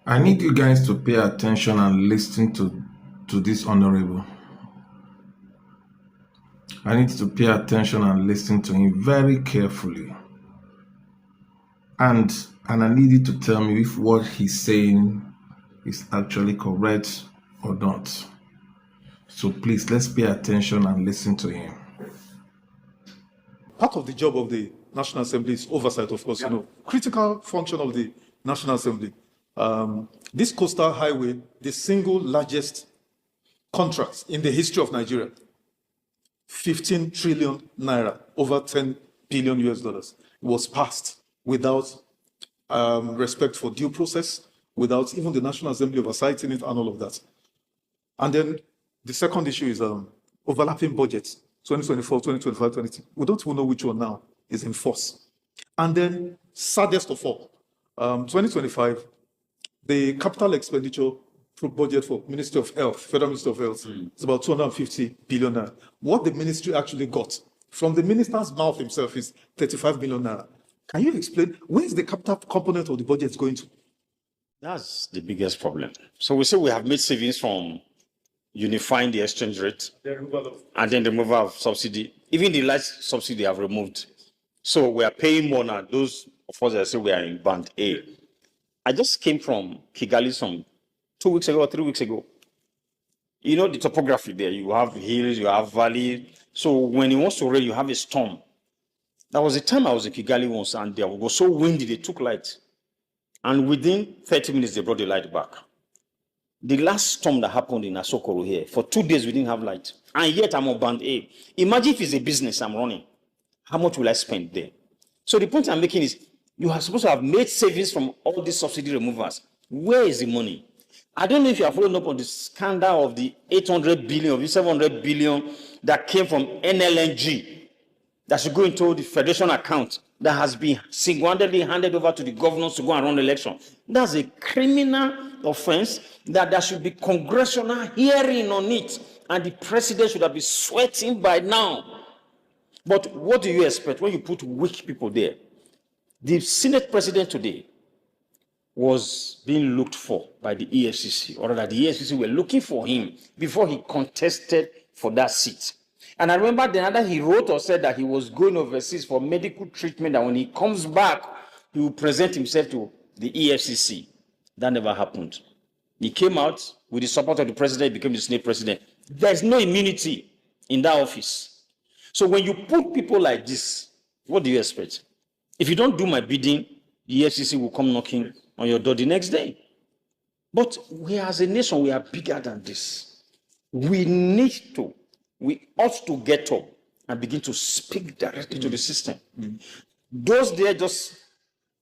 I need you guys to pay attention and listen to this honorable. I need you to pay attention and listen to him very carefully. And and I need you to tell me if what he's saying is actually correct or not. So please let's pay attention and listen to him. Part of the job of the National Assembly is oversight, of course, critical function of the National Assembly. This coastal highway, the single largest contract in the history of Nigeria, 15 trillion naira, over 10 billion US dollars, was passed without respect for due process, without even the National Assembly oversighting it and all of that. And then the second issue is overlapping budgets, 2024, 2025, 2022. We don't even know which one now is in force. And then, saddest of all, 2025, the capital expenditure budget for Ministry of Health, Federal Ministry of Health, is about 250 billion naira. What the ministry actually got from the minister's mouth himself is 35 billion naira. Can you explain where is the capital component of the budget going to? That's the biggest problem. So we say we have made savings from unifying the exchange rate and then the removal of subsidy. Even the large subsidy have removed. So we are paying more now. Those of us that say we are in band A. I just came from Kigali some 2 weeks ago or 3 weeks ago. You know the topography there. You have hills, you have valley. So when it wants to rain, you have a storm. That was the time I was in Kigali once, and it was so windy, they took light. And within 30 minutes, they brought the light back. The last storm that happened in Asokoro here, for 2 days, we didn't have light. And yet I'm on band A. Imagine if it's a business I'm running. How much will I spend there? So the point I'm making is, you are supposed to have made savings from all these subsidy removers. Where is the money? I don't know if you are following up on the scandal of the 800 billion, of the 700 billion that came from NLNG, that should go into the federation account that has been single-handedly handed over to the governors to go and run the election. That's a criminal offense that there should be congressional hearing on it, and the president should have been sweating by now. But what do you expect when you put weak people there? The Senate president today was being looked for by the EFCC, or that the EFCC were looking for him before he contested for that seat. And I remember the other he wrote or said that he was going overseas for medical treatment, and when he comes back, he will present himself to the EFCC. That never happened. He came out with the support of the president, he became the Senate president. There's no immunity in that office. So when you put people like this, what do you expect? If you don't do my bidding, the EFCC will come knocking on your door the next day. But we as a nation, we are bigger than this. We ought to get up and begin to speak directly to the system. Those there just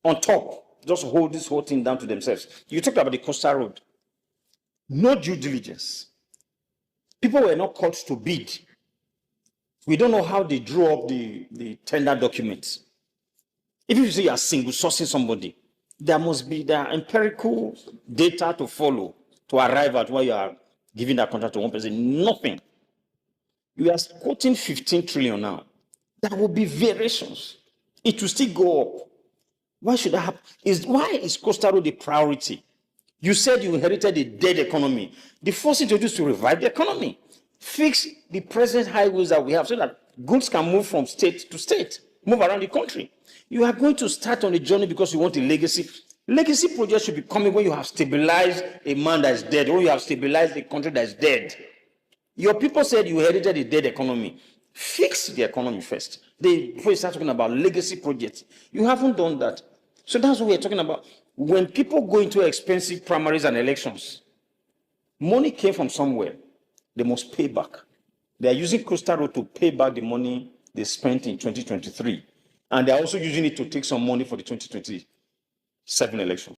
on top, just hold this whole thing down to themselves. You talked about the coastal road. No due diligence. People were not called to bid. We don't know how they drew up the tender documents. If you say you are single sourcing somebody, there must be the empirical data to follow to arrive at where you are giving that contract to one person. Nothing. You are quoting 15 trillion now. There will be variations. It will still go up. Why should that happen? Why is Coastal Road a priority? You said you inherited a dead economy. The first thing to do is to revive the economy. Fix the present highways that we have so that goods can move from state to state, move around the country. You are going to start on a journey because you want a legacy. Legacy projects should be coming when you have stabilized a man that is dead, when you have stabilized a country that is dead. Your people said you inherited a dead economy. Fix the economy first. Before you start talking about legacy projects. You haven't done that. So that's what we're talking about. When people go into expensive primaries and elections, money came from somewhere. They must pay back. They are using Coastal Road to pay back the money they spent in 2023. And they're also using it to take some money for the 2027 election.